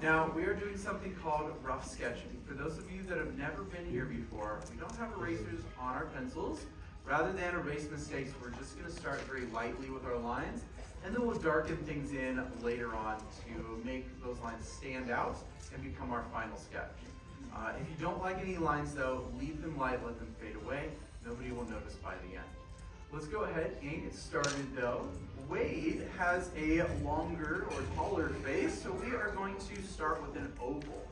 Now, we are doing something called rough sketching. For those of you that have never been here before, we don't have erasers on our pencils. Rather than erase mistakes, we're just going to start very lightly with our lines, and then we'll darken things in later on to make those lines stand out and become our final sketch. If you don't like any lines though, leave them light, let them fade away. Nobody will notice by the end. Let's go ahead and get started though. Wade has a longer or taller face, so we are going to start with an oval.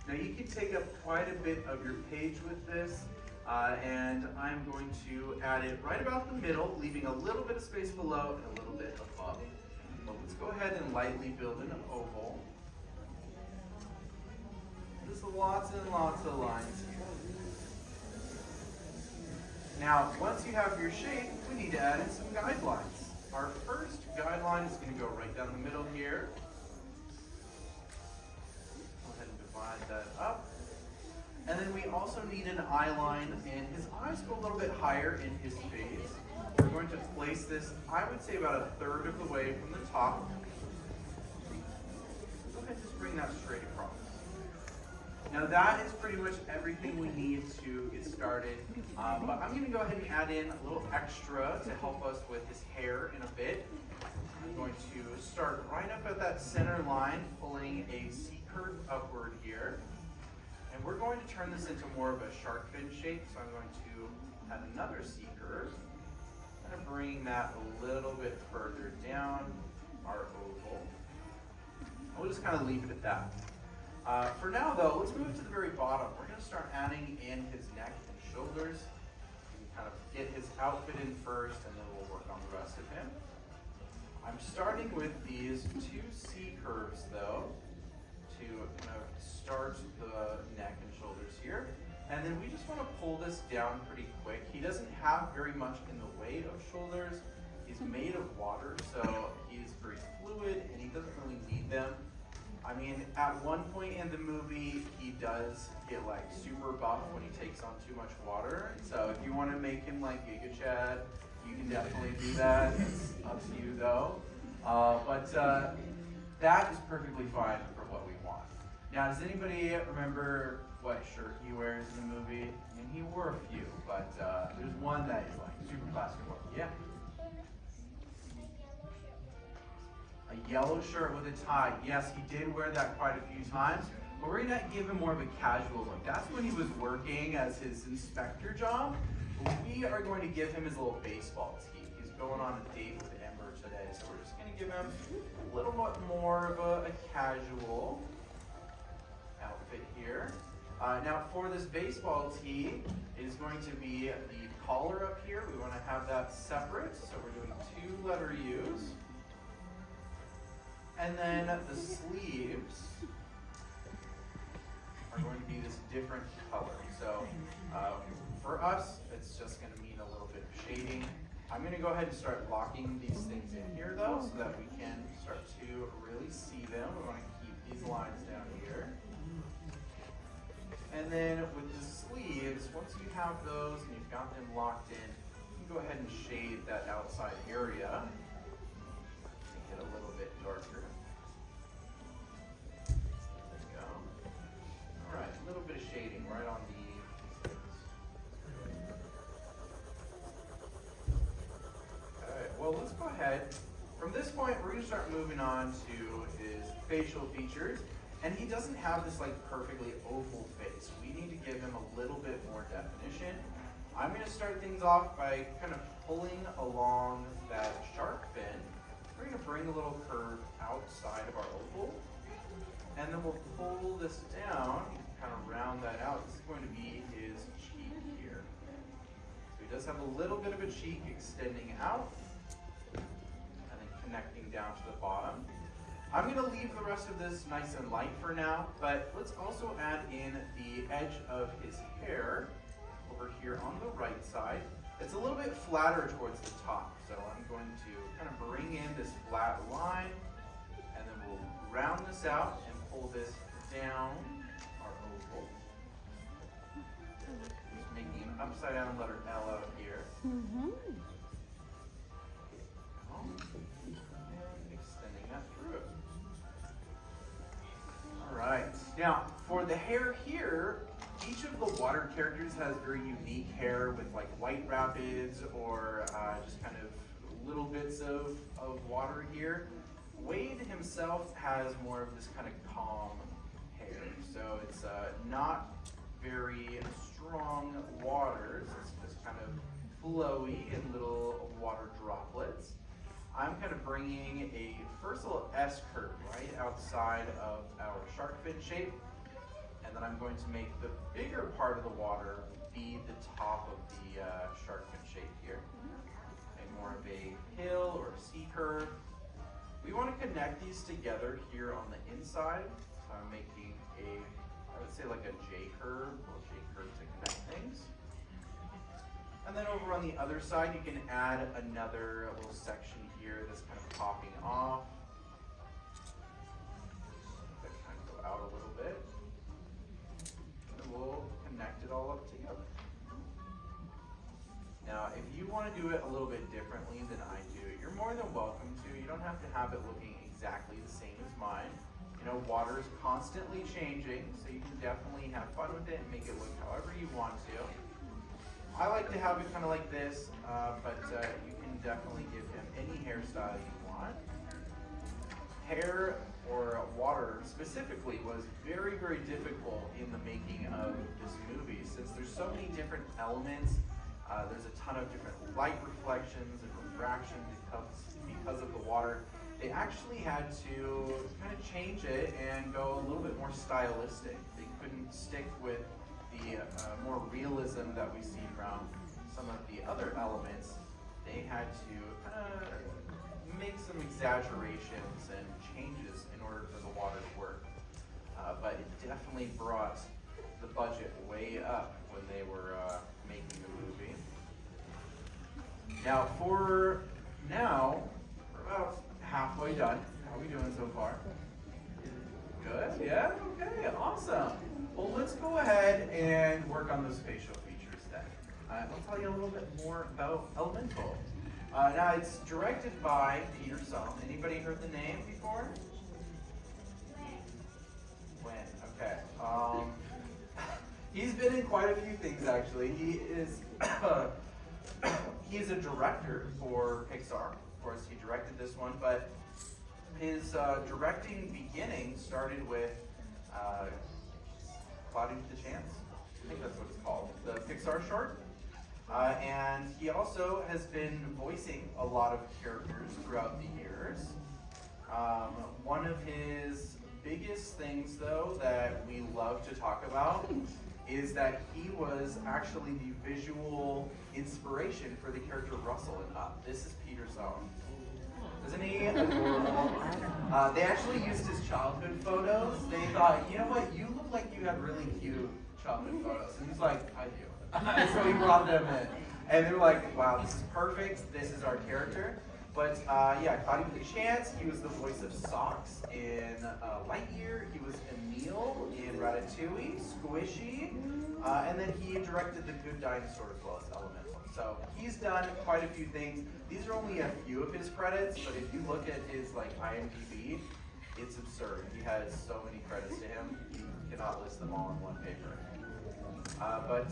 Now you can take up quite a bit of your page with this, and I'm going to add it right about the middle, leaving a little bit of space below and a little bit above. So let's go ahead and lightly build an oval. There's lots and lots of lines here. Now, once you have your shape, we need to add in some guidelines. Our first guideline is going to go right down the middle here. Go ahead and divide that up. And then we also need an eye line, and his eyes go a little bit higher in his face. We're going to place this, I would say, about a third of the way from the top. Go ahead and just bring that straight across. Now that is pretty much everything we need to get started, but I'm going to go ahead and add in a little extra to help us with his hair in a bit. I'm going to start right up at that center line, pulling a C-curve upward here. And we're going to turn this into more of a shark fin shape, so I'm going to add another C-curve, kind of bringing that a little bit further down our oval. We'll just kind of leave it at that. For now though, let's move to the very bottom. We're going to start adding in his neck and shoulders. We kind of get his outfit in first, and then we'll work on the rest of him. I'm starting with these two C-curves though, to kind of start the neck and shoulders here. And then we just want to pull this down pretty quick. He doesn't have very much in the way of shoulders. He's made of water, so he's very fluid and he doesn't really need them. I mean, at one point in the movie, he does get like super buff when he takes on too much water. So if you want to make him like Giga Chad, you can definitely do that. It's up to you though. But that is perfectly fine for what we want. Now, does anybody remember what shirt he wears in the movie? I mean, he wore a few, but there's one that is like super classic. Yeah. A yellow shirt with a tie. Yes, he did wear that quite a few times, but we're gonna give him more of a casual look. That's when he was working as his inspector job. We are going to give him his little baseball tee. He's going on a date with Ember today, so we're just gonna give him a little bit more of a casual outfit here. Now for this baseball tee, it is going to be the collar up here. We want to have that separate, so we're doing 2 letter U's. And then the sleeves are going to be this different color. So for us, it's just going to mean a little bit of shading. I'm going to go ahead and start locking these things in here though, so that we can start to really see them. We want to keep these lines down here. And then with the sleeves, once you have those and you've got them locked in, you can go ahead and shade that outside area. Make it a little bit darker. There we go. All right, a little bit of shading right on the things. All right, well, let's go ahead. From this point, we're going to start moving on to his facial features. And he doesn't have this like perfectly oval face. We need to give him a little bit more definition. I'm going to start things off by kind of pulling along that shark fin. We're going to bring a little curve outside of our oval. And then we'll pull this down, kind of round that out. This is going to be his cheek here. So he does have a little bit of a cheek extending out and then connecting down to the bottom. I'm going to leave the rest of this nice and light for now, but let's also add in the edge of his hair over here on the right side. It's a little bit flatter towards the top, so I'm going to kind of bring in this flat line, and then we'll round this out and pull this down our oval. Just making an upside down letter L out here. And extending that through. All right. Now, for the hair here, each of the water characters has very unique hair with like white rapids or just kind of little bits of water here. Wade himself has more of this kind of calm hair. So it's not very strong waters. It's just kind of flowy and little water droplets. I'm kind of bringing first a little S curve right outside of our shark fin shape. And then I'm going to make the bigger part of the water be the top of the shark fin shape here. And more of a hill or a C curve. We want to connect these together here on the inside. So I'm making I would say like a J curve, a little J curve to connect things. And then over on the other side, you can add another little section here that's kind of popping off. That kind of go out a little bit. And we'll connect it all up together. Now, if you want to do it a little bit differently than I do, you're more than welcome to. You don't have to have it looking exactly the same as mine. You know, water is constantly changing, so you can definitely have fun with it and make it look however you want to. I like to have it kind of like this, but you can definitely give him any hairstyle you want. Hair or water specifically was very, very difficult in the making of this movie since there's so many different elements. There's a ton of different light reflections and refraction because of the water. They actually had to kind of change it and go a little bit more stylistic. They couldn't stick with the more realism that we see from some of the other elements. They had to make some exaggerations and changes in order for the water to work. But it definitely brought the budget way up when they were making the movie. Now, we're about halfway done. How are we doing so far? Good, yeah? Okay, awesome. Well, let's go ahead and work on those facial features then. I'll tell you a little bit more about Elemental. Now, it's directed by Peter Sohn. Anybody heard the name before? When? Okay. He's been in quite a few things, actually. He's a director for Pixar. Of course, he directed this one, but his directing beginning started with Cloudy with a Chance. I think that's what it's called, the Pixar short. And he also has been voicing a lot of characters throughout the years. One of his biggest things, though, that we love to talk about is that he was actually the visual inspiration for the character Russell in Up. This is Peter Sohn. Isn't he adorable? They actually used his childhood photos. They thought, you know what, you look like you have really cute childhood photos. And he's like, I do. So he brought them in. And they were like, wow, this is perfect. This is our character. But yeah, Cloudy with a Chance, he was the voice of Socks in Lightyear. He was Emile in Ratatouille, Squishy. And then he directed The Good Dinosaur as well as Elemental. So he's done quite a few things. These are only a few of his credits, but if you look at his IMDb, it's absurd. He has so many credits to him, you cannot list them all in one paper. But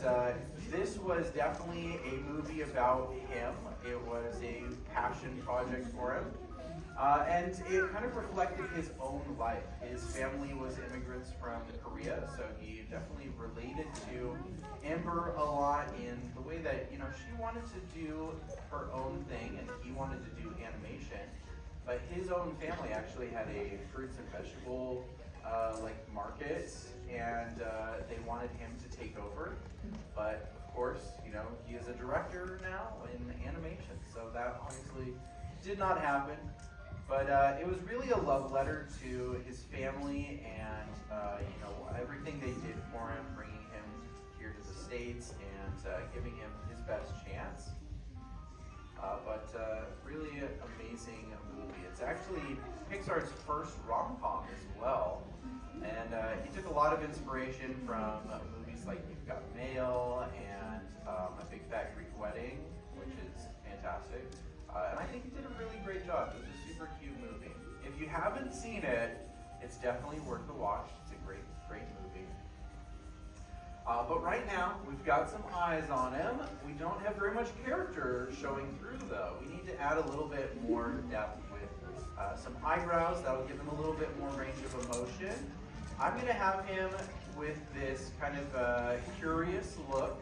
this was definitely a movie about him. It was a passion project for him. And it kind of reflected his own life. His family was immigrants from Korea, so he definitely related to Amber a lot in the way that, she wanted to do her own thing and he wanted to do animation. But his own family actually had a fruits and vegetable market, and they wanted him to take over. But of course, he is a director now in animation, so that obviously did not happen. But it was really a love letter to his family and everything they did for him, bringing him here to the States and giving him his best chance. But really an amazing movie. It's actually Pixar's first rom-com as well. And he took a lot of inspiration from movies like You've Got Mail and A Big Fat Greek Wedding, which is fantastic. And I think he did a really great job. It was a super cute movie. If you haven't seen it, it's definitely worth the watch. It's a great But right now, we've got some eyes on him. We don't have very much character showing through though. We need to add a little bit more depth with some eyebrows. That will give him a little bit more range of emotion. I'm going to have him with this kind of curious look.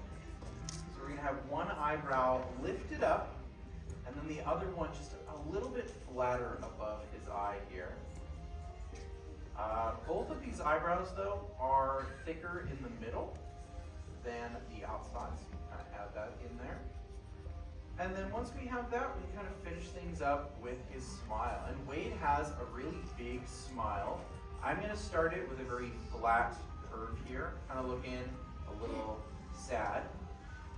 So we're going to have one eyebrow lifted up, and then the other one just a little bit flatter above his eye here. Both of these eyebrows, though, are thicker in the middle than the outside, so you can kind of add that in there. And then once we have that, we kind of finish things up with his smile. And Wade has a really big smile. I'm going to start it with a very flat curve here, kind of looking a little sad.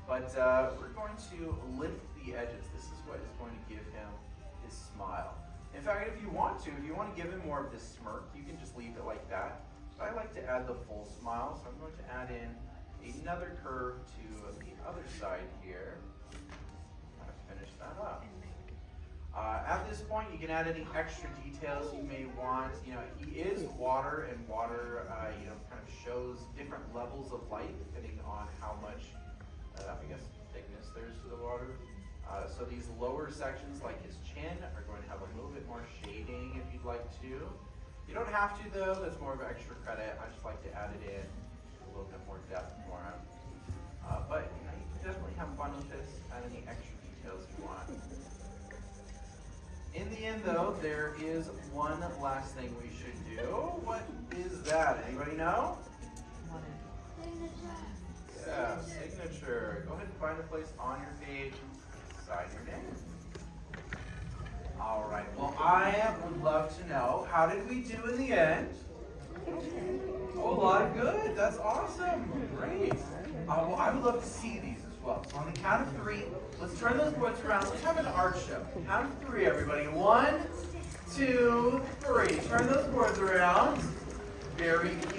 But we're going to lift the edges. This is what is going to give him his smile. In fact, if you want to give him more of this smirk, you can just leave it like that. But I like to add the full smile, so I'm going to add in another curve to the other side here. Kind of finish that up. At this point, you can add any extra details you may want. You know, he is water, and water, kind of shows different levels of light depending on how much, I guess, thickness there's to the water. So these lower sections, like his chin, are going to have a little bit more shading if you'd like to. You don't have to though, that's more of an extra credit. I just like to add it in a little bit more depth for him. But you can definitely have fun with this, add any extra details you want. In the end though, there is one last thing we should do. What is that? Anybody know? Yeah, signature. Go ahead and find a place on your page. Sign your name. All right. Well, I would love to know, how did we do in the end? Oh, a lot of good. That's awesome. Great. Well, I would love to see these as well. So on the count of 3, let's turn those boards around. Let's have an art show. Count of 3, everybody. 1, 2, 3. Turn those boards around. Very cute.